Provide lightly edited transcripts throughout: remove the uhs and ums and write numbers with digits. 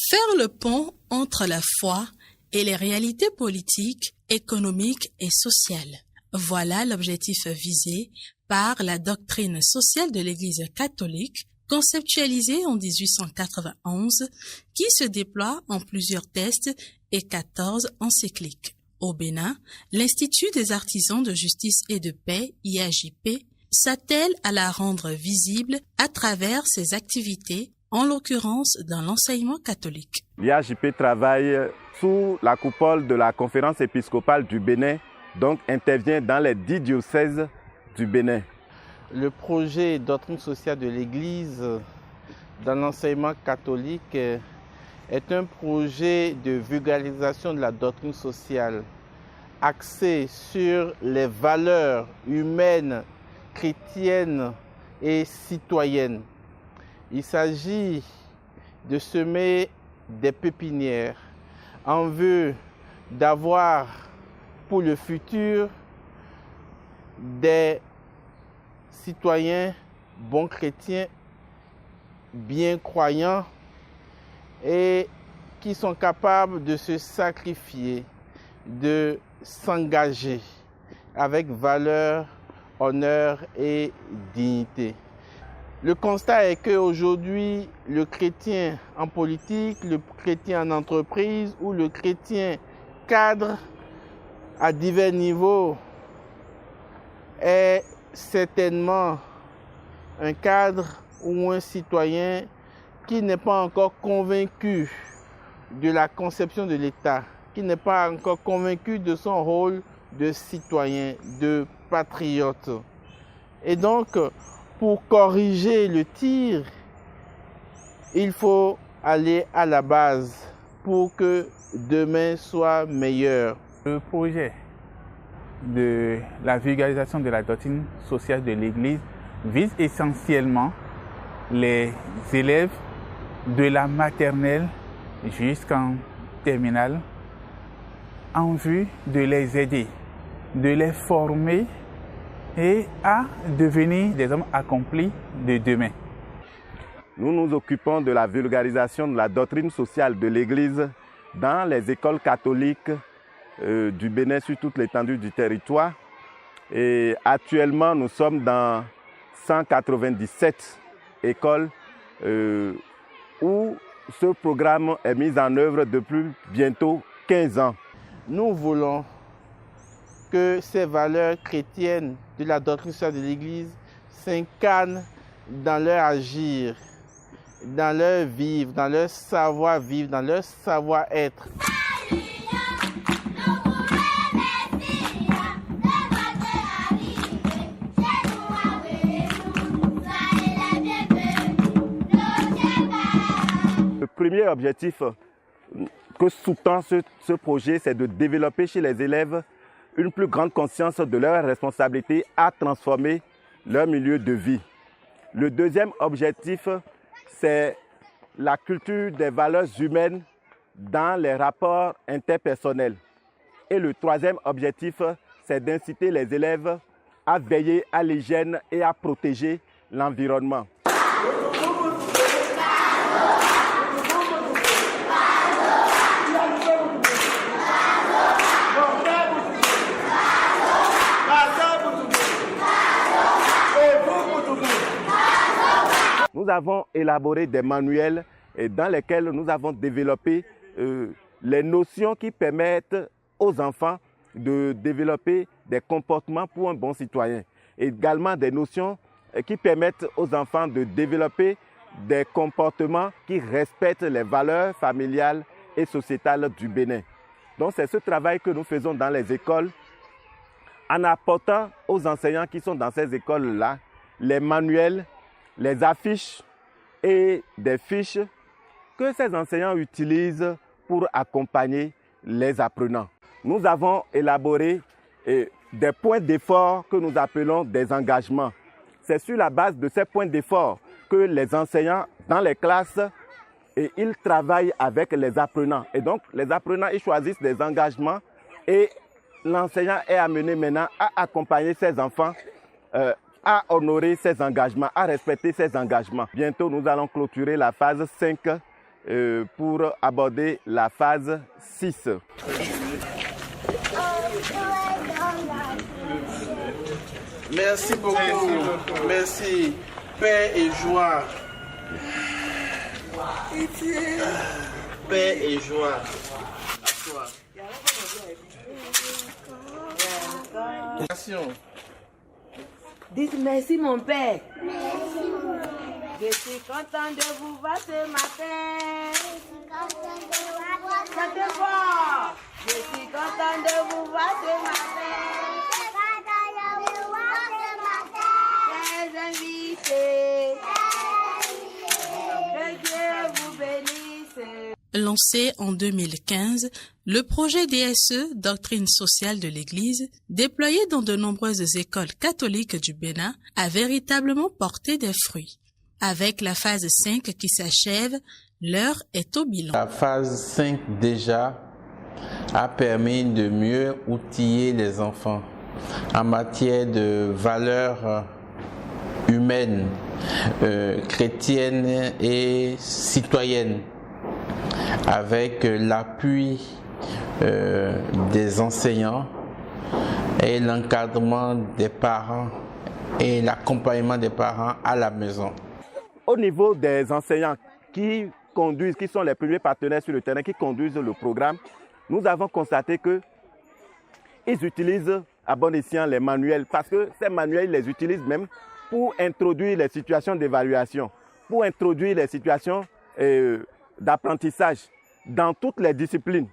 Faire le pont entre la foi et les réalités politiques, économiques et sociales. Voilà l'objectif visé par la doctrine sociale de l'Église catholique, conceptualisée en 1891, qui se déploie en plusieurs textes et 14 encycliques. Au Bénin, l'Institut des artisans de justice et de paix, IAJP, s'attelle à la rendre visible à travers ses activités, en l'occurrence dans l'enseignement catholique. L'IAJP travaille sous la coupole de la conférence épiscopale du Bénin, donc intervient dans les 10 diocèses du Bénin. Le projet doctrine sociale de l'Église dans l'enseignement catholique est un projet de vulgarisation de la doctrine sociale axé sur les valeurs humaines, chrétiennes et citoyennes. Il s'agit de semer des pépinières en vue d'avoir pour le futur des citoyens bons chrétiens, bien croyants et qui sont capables de se sacrifier, de s'engager avec valeur, honneur et dignité. Le constat est qu'aujourd'hui, le chrétien en politique, le chrétien en entreprise ou le chrétien cadre à divers niveaux est certainement un cadre ou un citoyen qui n'est pas encore convaincu de la conception de l'État, qui n'est pas encore convaincu de son rôle de citoyen, de patriote. Et donc, pour corriger le tir, il faut aller à la base pour que demain soit meilleur. Le projet de la vulgarisation de la doctrine sociale de l'Église vise essentiellement les élèves de la maternelle jusqu'en terminale en vue de les aider, de les former et à devenir des hommes accomplis de demain. Nous nous occupons de la vulgarisation de la doctrine sociale de l'Église dans les écoles catholiques du Bénin sur toute l'étendue du territoire. Et actuellement, nous sommes dans 197 écoles où ce programme est mis en œuvre depuis bientôt 15 ans. Nous voulons que ces valeurs chrétiennes de la doctrine sociale de l'Église s'incarnent dans leur agir, dans leur vivre, dans leur savoir-vivre, dans leur savoir-être. Le premier objectif que sous-tend ce projet, c'est de développer chez les élèves une plus grande conscience de leur responsabilité à transformer leur milieu de vie. Le deuxième objectif, c'est la culture des valeurs humaines dans les rapports interpersonnels. Et le troisième objectif, c'est d'inciter les élèves à veiller à l'hygiène et à protéger l'environnement. Nous avons élaboré des manuels dans lesquels nous avons développé les notions qui permettent aux enfants de développer des comportements pour un bon citoyen. Et également des notions qui permettent aux enfants de développer des comportements qui respectent les valeurs familiales et sociétales du Bénin. Donc c'est ce travail que nous faisons dans les écoles en apportant aux enseignants qui sont dans ces écoles-là les manuels, les affiches et des fiches que ces enseignants utilisent pour accompagner les apprenants. Nous avons élaboré des points d'effort que nous appelons des engagements. C'est sur la base de ces points d'effort que les enseignants dans les classes ils travaillent avec les apprenants. Et donc les apprenants ils choisissent des engagements et l'enseignant est amené maintenant à accompagner ses enfants à honorer ses engagements, à respecter ses engagements. Bientôt, nous allons clôturer la phase 5 pour aborder la phase 6. Merci beaucoup. Merci. Paix et joie. Paix et joie. À toi. Dites merci mon père. Merci. Je suis content de vous voir ce matin. Chantez fort. Je suis content de vous voir ce matin. Chers invités. Que Dieu vous bénisse. Lancé en 2015, le projet DSE, Doctrine sociale de l'Église, déployé dans de nombreuses écoles catholiques du Bénin, a véritablement porté des fruits. Avec la phase 5 qui s'achève, l'heure est au bilan. La phase 5 déjà a permis de mieux outiller les enfants en matière de valeurs humaines, chrétiennes et citoyennes, avec l'appui des enseignants et l'encadrement des parents et l'accompagnement des parents à la maison. Au niveau des enseignants qui sont les premiers partenaires sur le terrain, qui conduisent le programme, nous avons constaté qu'ils utilisent à bon escient les manuels, parce que ces manuels, ils les utilisent même pour introduire les situations d'évaluation, pour introduire les situations d'apprentissage dans toutes les disciplines,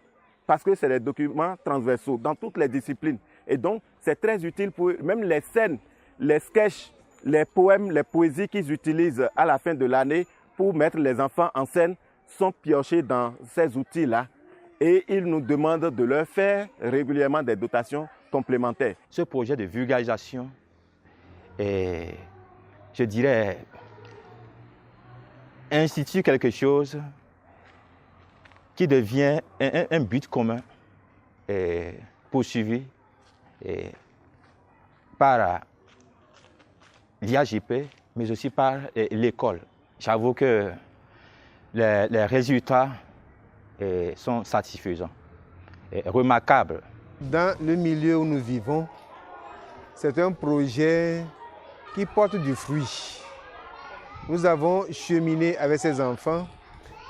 parce que c'est des documents transversaux dans toutes les disciplines. Et donc, c'est très utile pour eux. Même les scènes, les sketchs, les poèmes, les poésies qu'ils utilisent à la fin de l'année pour mettre les enfants en scène sont piochés dans ces outils-là. Et ils nous demandent de leur faire régulièrement des dotations complémentaires. Ce projet de vulgarisation est, je dirais, institue quelque chose qui devient un but commun poursuivi par l'IAJP, mais aussi par l'école. J'avoue que les résultats sont satisfaisants, remarquables. Dans le milieu où nous vivons, c'est un projet qui porte du fruit. Nous avons cheminé avec ces enfants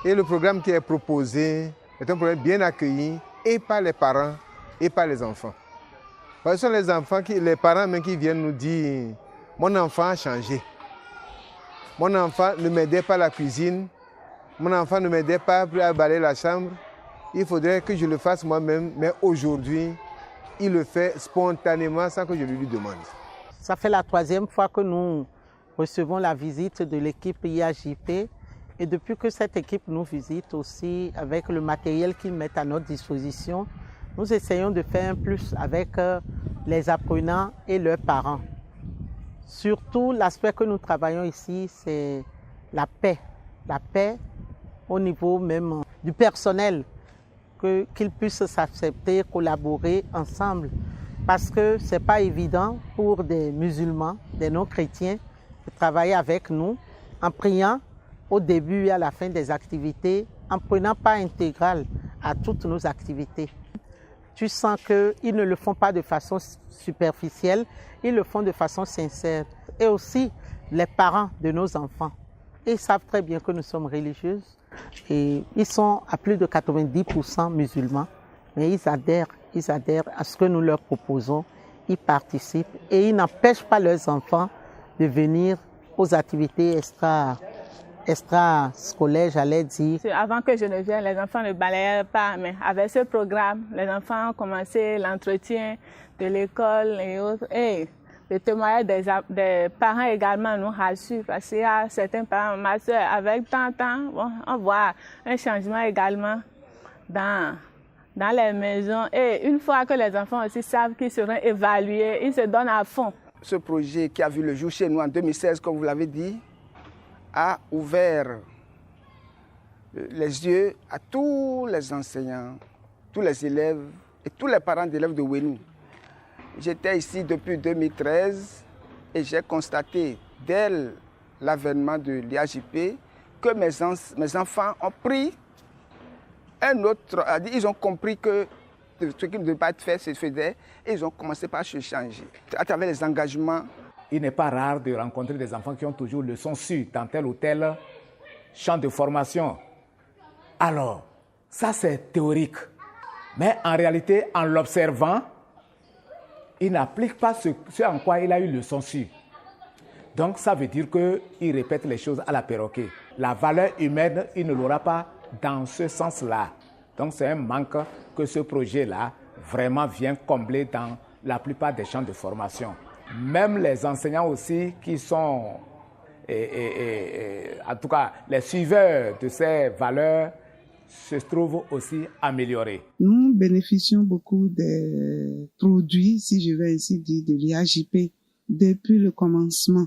et le programme qui est proposé est un programme bien accueilli et par les parents et par les enfants. Ce sont les parents même qui viennent nous dire « Mon enfant a changé. Mon enfant ne m'aidait pas à la cuisine. Mon enfant ne m'aidait pas à balayer la chambre. Il faudrait que je le fasse moi-même, mais aujourd'hui, il le fait spontanément sans que je lui demande. » Ça fait la 3e fois que nous recevons la visite de l'équipe IAJP. Et depuis que cette équipe nous visite aussi avec le matériel qu'ils mettent à notre disposition, nous essayons de faire un plus avec les apprenants et leurs parents. Surtout, l'aspect que nous travaillons ici, c'est la paix. La paix au niveau même du personnel, qu'ils puissent s'accepter, collaborer ensemble. Parce que ce n'est pas évident pour des musulmans, des non-chrétiens, de travailler avec nous en priant au début et à la fin des activités, en prenant part intégrale à toutes nos activités. Tu sens qu'ils ne le font pas de façon superficielle, ils le font de façon sincère. Et aussi les parents de nos enfants. Ils savent très bien que nous sommes religieuses et ils sont à plus de 90% musulmans, mais ils adhèrent à ce que nous leur proposons, ils participent et ils n'empêchent pas leurs enfants de venir aux activités extra-scolaires, j'allais dire. Avant que je ne vienne, les enfants ne balayaient pas, mais avec ce programme, les enfants ont commencé l'entretien de l'école et autres. Et le témoignage des parents également nous rassure, parce qu'il y a certains parents, ma soeur, avec tant, bon, on voit un changement également dans les maisons. Et une fois que les enfants aussi savent qu'ils seront évalués, ils se donnent à fond. Ce projet qui a vu le jour chez nous en 2016, comme vous l'avez dit, a ouvert les yeux à tous les enseignants, tous les élèves et tous les parents d'élèves de Ouénou. J'étais ici depuis 2013 et j'ai constaté dès l'avènement de l'IAJP que mes enfants ont pris un autre... Ils ont compris que ce qui ne devait pas être fait se faisait et ils ont commencé par se changer à travers les engagements. Il n'est pas rare de rencontrer des enfants qui ont toujours le son su dans tel ou tel champ de formation. Alors, ça c'est théorique. Mais en réalité, en l'observant, il n'applique pas ce en quoi il a eu le son su. Donc ça veut dire qu'il répète les choses à la perroquet. La valeur humaine, il ne l'aura pas dans ce sens-là. Donc c'est un manque que ce projet-là vraiment vient combler dans la plupart des champs de formation. Même les enseignants aussi qui sont, en tout cas les suiveurs de ces valeurs, se trouvent aussi améliorés. Nous bénéficions beaucoup des produits, si je vais ainsi dire, de l'IAJP depuis le commencement.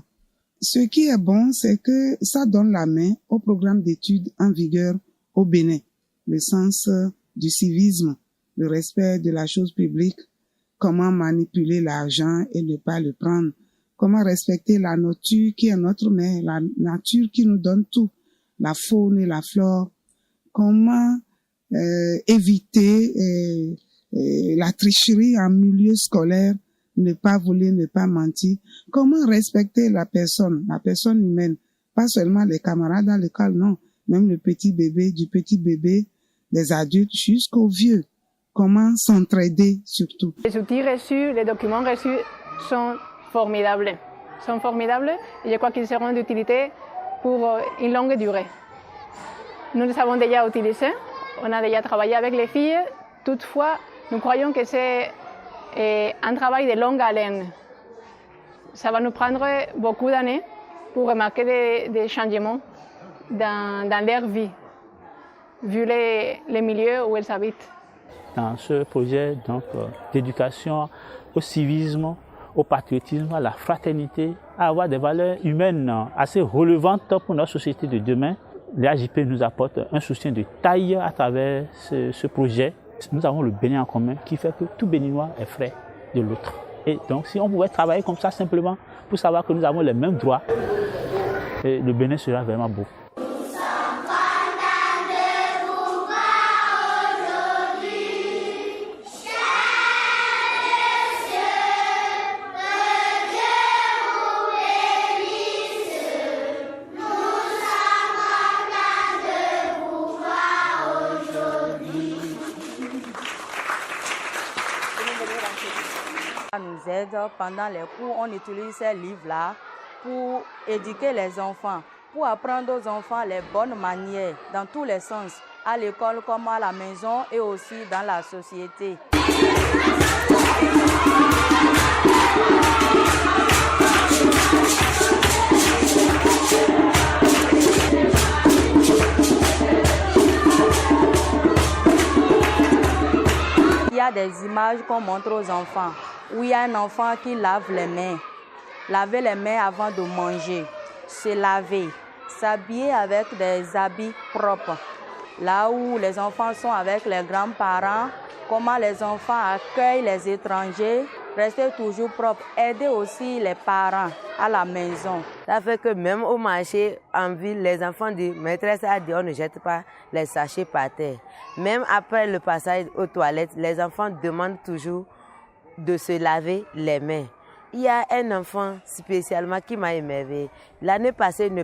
Ce qui est bon, c'est que ça donne la main au programme d'études en vigueur au Bénin. Le sens du civisme, le respect de la chose publique, comment manipuler l'argent et ne pas le prendre, comment respecter la nature qui est notre mère, la nature qui nous donne tout, la faune et la flore, comment éviter la tricherie en milieu scolaire, ne pas voler, ne pas mentir, comment respecter la personne humaine, pas seulement les camarades à l'école, non, même le petit bébé, du petit bébé, des adultes jusqu'aux vieux, comment s'entraider surtout. Les outils reçus, les documents reçus sont formidables et je crois qu'ils seront d'utilité pour une longue durée. Nous les avons déjà utilisés, on a déjà travaillé avec les filles, toutefois nous croyons que c'est un travail de longue haleine. Ça va nous prendre beaucoup d'années pour remarquer des changements dans leur vie, vu les milieux où elles habitent. Dans ce projet d'éducation au civisme, au patriotisme, à la fraternité, à avoir des valeurs humaines assez relevantes pour notre société de demain, l'IAJP nous apporte un soutien de taille à travers ce projet. Nous avons le Bénin en commun qui fait que tout Béninois est frère de l'autre. Et donc si on pouvait travailler comme ça simplement pour savoir que nous avons les mêmes droits, le Bénin sera vraiment beau. Nous aide pendant les cours, on utilise ces livres-là pour éduquer les enfants, pour apprendre aux enfants les bonnes manières dans tous les sens, à l'école comme à la maison et aussi dans la société. Il y a des images qu'on montre aux enfants, où il y a un enfant qui lave les mains. Laver les mains avant de manger, se laver, s'habiller avec des habits propres. Là où les enfants sont avec les grands-parents, comment les enfants accueillent les étrangers, rester toujours propre, aider aussi les parents à la maison. Ça fait que même au marché, en ville, les enfants de maîtresse a dit on ne jette pas les sachets par terre. Même après le passage aux toilettes, les enfants demandent toujours de se laver les mains. Il y a un enfant spécialement qui m'a émerveillé. L'année passée, ne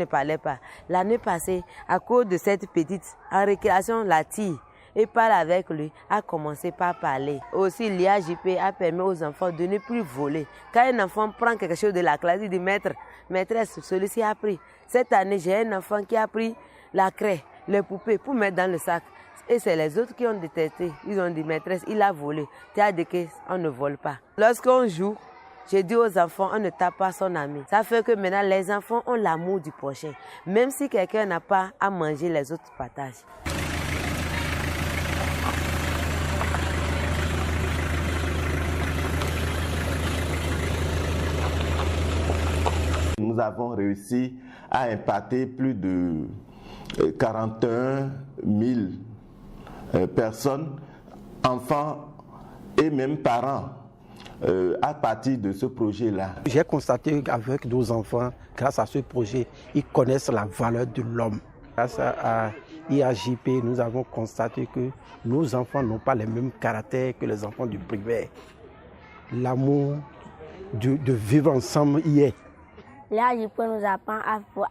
parlait pas. L'année passée, à cause de cette petite, en récréation, la tire et parle avec lui, a commencé par parler. Aussi, l'IAJP a permis aux enfants de ne plus voler. Quand un enfant prend quelque chose de la classe, il dit maîtresse, celui-ci a pris. Cette année, j'ai un enfant qui a pris la craie, les poupées pour mettre dans le sac. Et c'est les autres qui ont détesté. Ils ont dit, maîtresse, il a volé. Tu as dit qu'on ne vole pas. Lorsqu'on joue, je dis aux enfants, on ne tape pas son ami. Ça fait que maintenant, les enfants ont l'amour du prochain. Même si quelqu'un n'a pas à manger, les autres partagent. Nous avons réussi à impacter plus de 41 000 personnes, enfants et même parents. à partir de ce projet-là? J'ai constaté qu'avec nos enfants, grâce à ce projet, ils connaissent la valeur de l'homme. Grâce à IAJP, nous avons constaté que nos enfants n'ont pas les mêmes caractères que les enfants du primaire. L'amour de vivre ensemble y est. L'IAJP nous apprend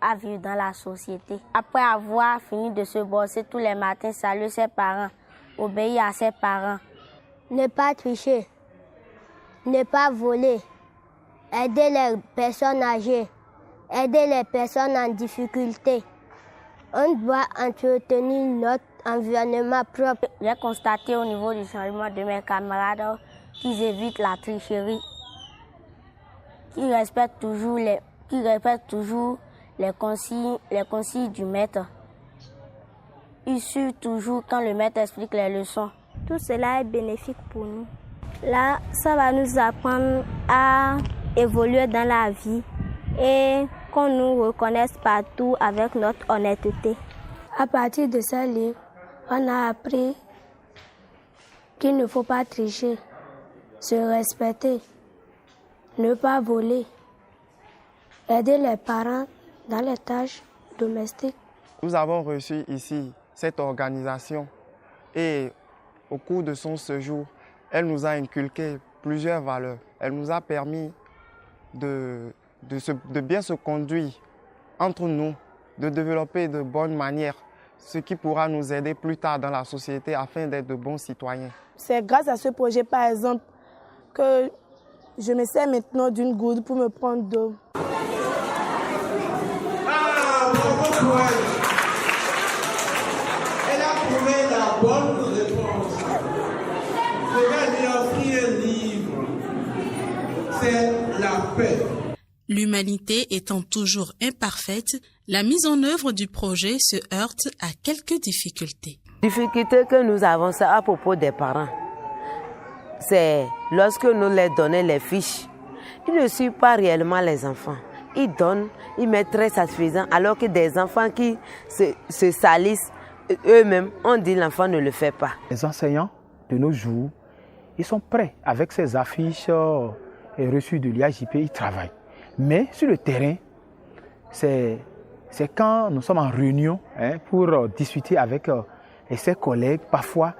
à vivre dans la société. Après avoir fini de se bosser tous les matins, saluer ses parents, obéir à ses parents. Ne pas tricher, ne pas voler, aider les personnes âgées, aider les personnes en difficulté. On doit entretenir notre environnement propre. J'ai constaté au niveau du changement de mes camarades qu'ils évitent la tricherie, qu'ils respectent toujours les consignes du maître. Ils suivent toujours quand le maître explique les leçons. Tout cela est bénéfique pour nous. Là, ça va nous apprendre à évoluer dans la vie et qu'on nous reconnaisse partout avec notre honnêteté. À partir de ce livre, on a appris qu'il ne faut pas tricher, se respecter, ne pas voler, aider les parents dans les tâches domestiques. Nous avons reçu ici cette organisation et au cours de son séjour, elle nous a inculqué plusieurs valeurs. Elle nous a permis de bien se conduire entre nous, de développer de bonnes manières, ce qui pourra nous aider plus tard dans la société afin d'être de bons citoyens. C'est grâce à ce projet, par exemple, que je me sers maintenant d'une gourde pour me prendre d'eau. Elle a trouvé la bonne réponse. Je vais lui offrir un livre. C'est la paix. L'humanité étant toujours imparfaite, la mise en œuvre du projet se heurte à quelques difficultés. Difficultés que nous avons, c'est à propos des parents. C'est lorsque nous leur donnons les fiches, ils ne suivent pas réellement les enfants. Ils donnent, ils mettent très satisfaisant, alors que des enfants qui se salissent eux-mêmes, on dit l'enfant ne le fait pas. Les enseignants de nos jours, ils sont prêts avec ces affiches reçues de l'IAJP, ils travaillent. Mais sur le terrain, c'est quand nous sommes en réunion pour discuter avec ses collègues, parfois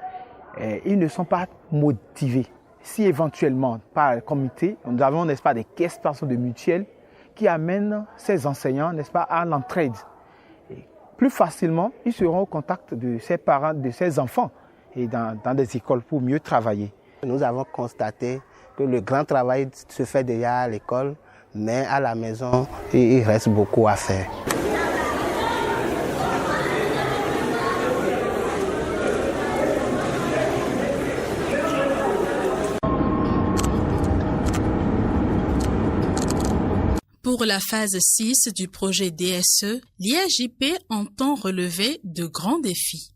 ils ne sont pas motivés. Si éventuellement, par comité, nous avons, n'est-ce pas, des caisses de mutuelles qui amènent ces enseignants, n'est-ce pas, à l'entraide. Plus facilement, ils seront au contact de ces parents, de ces enfants et dans des écoles pour mieux travailler. Nous avons constaté que le grand travail se fait déjà à l'école, mais à la maison, il reste beaucoup à faire. Pour la phase 6 du projet DSE, l'IAJP entend relever de grands défis.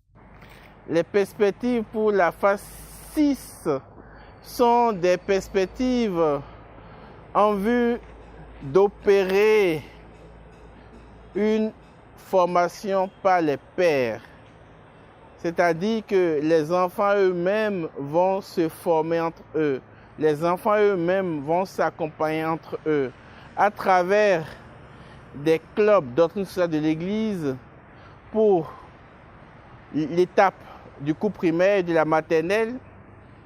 Les perspectives pour la phase 6 sont des perspectives en vue d'opérer une formation par les pairs. C'est-à-dire que les enfants eux-mêmes vont se former entre eux. Les enfants eux-mêmes vont s'accompagner entre eux à travers des clubs doctrine sociale de l'Église pour l'étape du cours primaire et de la maternelle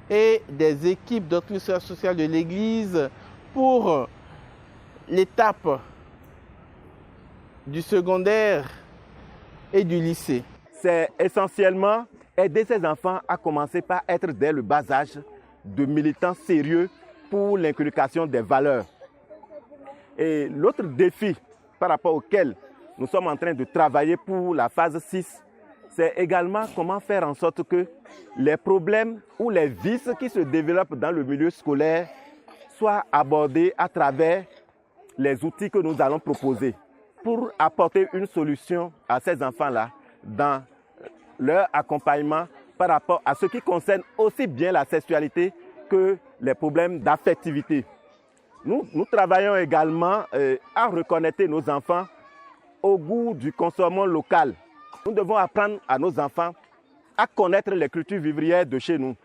et des équipes doctrine sociale de l'Église pour l'étape du secondaire et du lycée. C'est essentiellement aider ces enfants à commencer par être dès le bas âge de militants sérieux pour l'inculcation des valeurs. Et l'autre défi par rapport auquel nous sommes en train de travailler pour la phase 6, c'est également comment faire en sorte que les problèmes ou les vices qui se développent dans le milieu scolaire soient abordés à travers les outils que nous allons proposer pour apporter une solution à ces enfants-là dans leur accompagnement par rapport à ce qui concerne aussi bien la sexualité que les problèmes d'affectivité. Nous travaillons également à reconnaître nos enfants au goût du consommation local. Nous devons apprendre à nos enfants à connaître les cultures vivrières de chez nous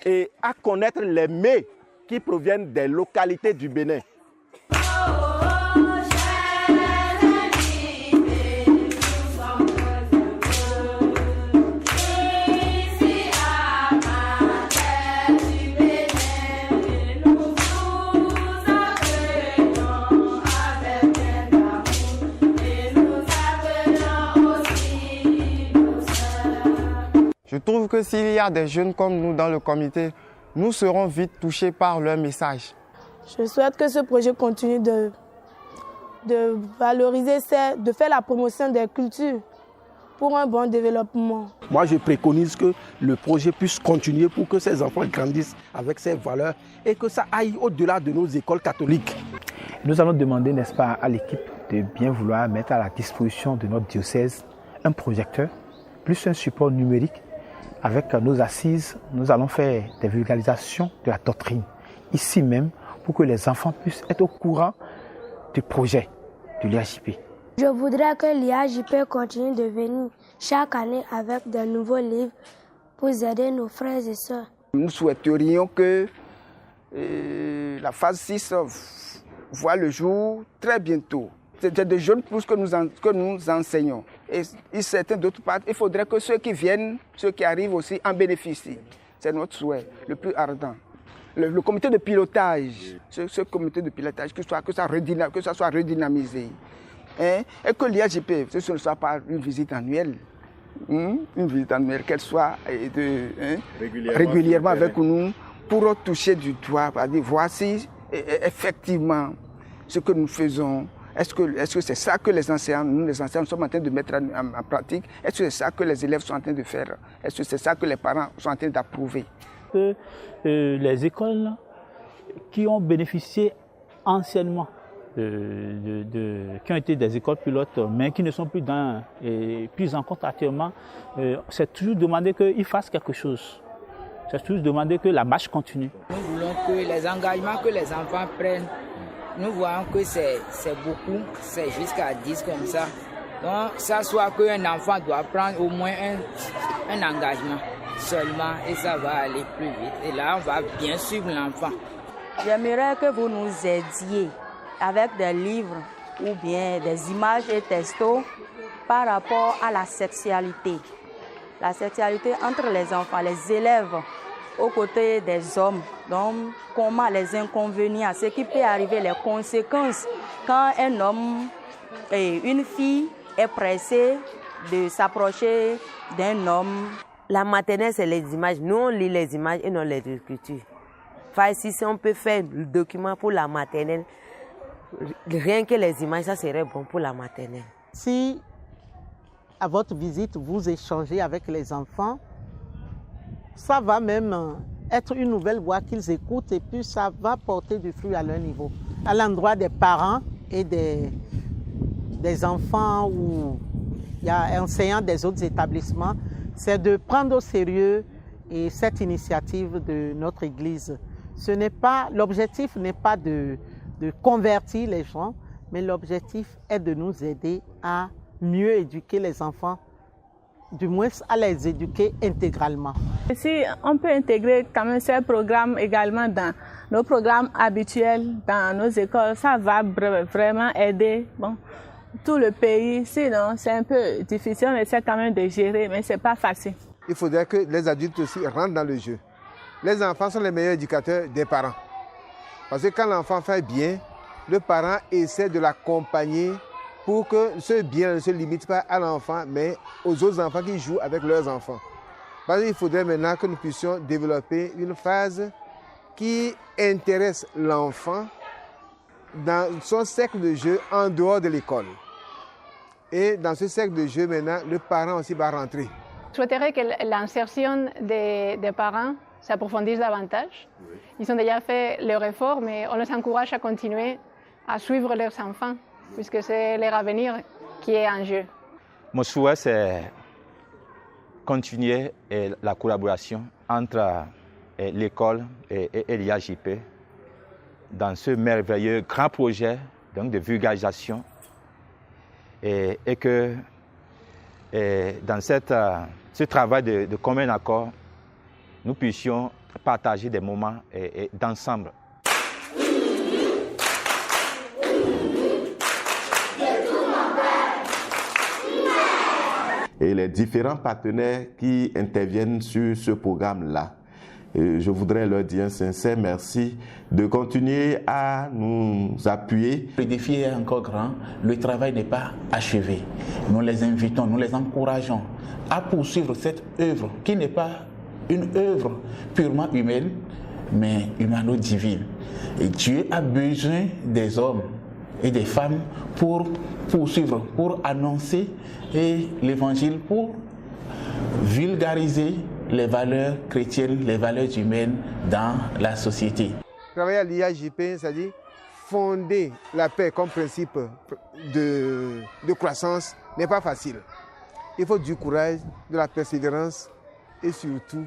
et à connaître les mets qui proviennent des localités du Bénin. Je trouve que s'il y a des jeunes comme nous dans le comité, nous serons vite touchés par leur message. Je souhaite que ce projet continue de valoriser, de faire la promotion des cultures pour un bon développement. Moi, je préconise que le projet puisse continuer pour que ces enfants grandissent avec ces valeurs et que ça aille au-delà de nos écoles catholiques. Nous allons demander, n'est-ce pas, à l'équipe de bien vouloir mettre à la disposition de notre diocèse un projecteur, plus un support numérique. Avec nos assises, nous allons faire des vulgarisations de la doctrine, ici même, pour que les enfants puissent être au courant du projet de l'IAJP. Je voudrais que l'IAJP continue de venir chaque année avec de nouveaux livres pour aider nos frères et sœurs. Nous souhaiterions que la phase 6 voit le jour très bientôt. C'est des jeunes pousses que nous enseignons. Et certains d'autres parts, il faudrait que ceux qui viennent, ceux qui arrivent aussi en bénéficient. C'est notre souhait le plus ardent. Le comité de pilotage, ce comité de pilotage, que ça soit redynamisé. Hein? Et que l'IAJP, ce ne soit pas une visite annuelle. Une visite annuelle, qu'elle soit régulièrement avec nous pour toucher du doigt, dire voici effectivement ce que nous faisons. Est-ce que c'est ça que les enseignants, nous les enseignants, sommes en train de mettre en pratique? Est-ce que c'est ça que les élèves sont en train de faire? Est-ce que c'est ça que les parents sont en train d'approuver? Que les écoles qui ont bénéficié anciennement, qui ont été des écoles pilotes, mais qui ne sont plus prises en compte actuellement, c'est toujours demandé qu'ils fassent quelque chose. C'est toujours demandé que la marche continue. Nous voulons que les engagements que les enfants prennent, nous voyons que c'est beaucoup, c'est jusqu'à 10 comme ça. Donc, ça soit qu'un enfant doit prendre au moins un engagement seulement et ça va aller plus vite. Et là, on va bien suivre l'enfant. J'aimerais que vous nous aidiez avec des livres ou bien des images et textos par rapport à la sexualité. La sexualité entre les enfants, les élèves, aux côtés des hommes. Donc, comment les inconvénients, ce qui peut arriver, les conséquences quand un homme et une fille est pressée de s'approcher d'un homme. La maternelle, c'est les images. Nous, on lit les images et non les écritures. Enfin, si on peut faire le document pour la maternelle, rien que les images, ça serait bon pour la maternelle. Si, à votre visite, vous échangez avec les enfants, ça va même être une nouvelle voix qu'ils écoutent et puis ça va porter du fruit à leur niveau. À l'endroit des parents et des enfants ou il y a enseignants des autres établissements, c'est de prendre au sérieux et cette initiative de notre Église. L'objectif n'est pas de convertir les gens, mais l'objectif est de nous aider à mieux éduquer les enfants, du moins à les éduquer intégralement. Si on peut intégrer quand même ces programmes également dans nos programmes habituels, dans nos écoles, ça va vraiment aider tout le pays. Sinon, c'est un peu difficile, on essaie quand même de gérer, mais ce n'est pas facile. Il faudrait que les adultes aussi rentrent dans le jeu. Les enfants sont les meilleurs éducateurs des parents. Parce que quand l'enfant fait bien, le parent essaie de l'accompagner pour que ce bien ne se limite pas à l'enfant, mais aux autres enfants qui jouent avec leurs enfants. Parce qu'il faudrait maintenant que nous puissions développer une phase qui intéresse l'enfant dans son cercle de jeu en dehors de l'école. Et dans ce cercle de jeu, maintenant, le parent aussi va rentrer. Je souhaiterais que l'insertion des parents s'approfondisse davantage. Ils ont déjà fait leur effort, mais on les encourage à continuer à suivre leurs enfants, puisque c'est leur avenir qui est en jeu. Mon souhait, c'est continuer la collaboration entre l'école et l'IAJP dans ce merveilleux grand projet donc, de vulgarisation et que dans ce travail de commun accord, nous puissions partager des moments d'ensemble. Et les différents partenaires qui interviennent sur ce programme-là. Je voudrais leur dire un sincère merci de continuer à nous appuyer. Le défi est encore grand, le travail n'est pas achevé. Nous les invitons, nous les encourageons à poursuivre cette œuvre qui n'est pas une œuvre purement humaine, mais humano-divine. Et Dieu a besoin des hommes et des femmes pour poursuivre, pour annoncer l'évangile, pour vulgariser les valeurs chrétiennes, les valeurs humaines dans la société. Travailler à l'IAJP, c'est-à-dire fonder la paix comme principe de croissance, n'est pas facile. Il faut du courage, de la persévérance et surtout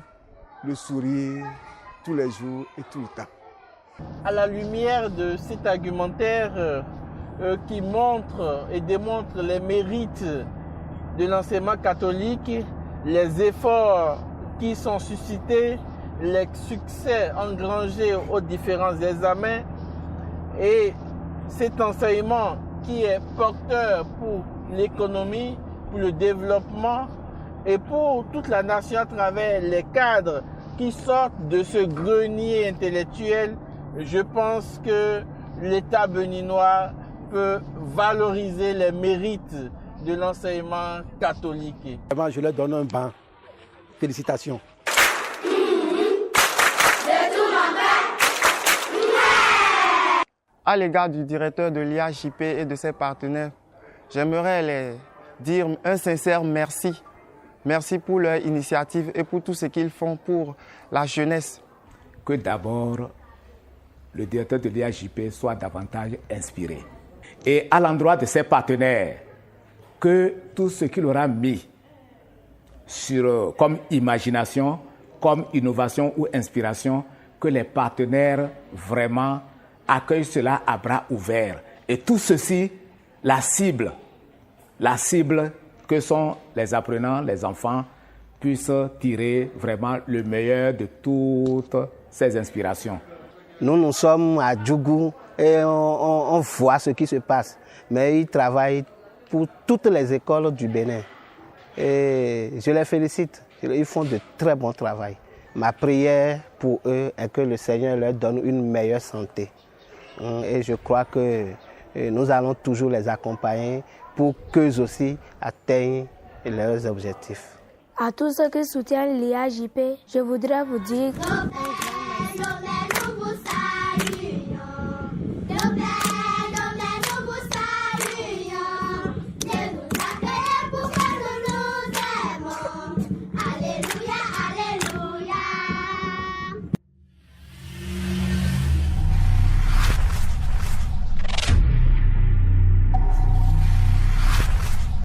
le sourire tous les jours et tout le temps. À la lumière de cet argumentaire qui montre et démontre les mérites de l'enseignement catholique, les efforts qui sont suscités, les succès engrangés aux différents examens et cet enseignement qui est porteur pour l'économie, pour le développement et pour toute la nation à travers les cadres qui sortent de ce grenier intellectuel. Je pense que l'État béninois peut valoriser les mérites de l'enseignement catholique. Vraiment, je leur donne un banc. Félicitations. À l'égard du directeur de l'IAJP et de ses partenaires, j'aimerais les dire un sincère merci. Merci pour leur initiative et pour tout ce qu'ils font pour la jeunesse. Que d'abord, le directeur de l'IAJP soit davantage inspiré. Et à l'endroit de ses partenaires, que tout ce qu'il aura mis comme imagination, comme innovation ou inspiration, que les partenaires vraiment accueillent cela à bras ouverts. Et tout ceci, la cible que sont les apprenants, les enfants, puissent tirer vraiment le meilleur de toutes ces inspirations. Nous sommes à Djougou et on voit ce qui se passe. Mais ils travaillent pour toutes les écoles du Bénin. Et je les félicite. Ils font de très bon travail. Ma prière pour eux est que le Seigneur leur donne une meilleure santé. Et je crois que nous allons toujours les accompagner pour qu'eux aussi atteignent leurs objectifs. À tous ceux qui soutiennent l'IAJP, je voudrais vous dire un grand merci.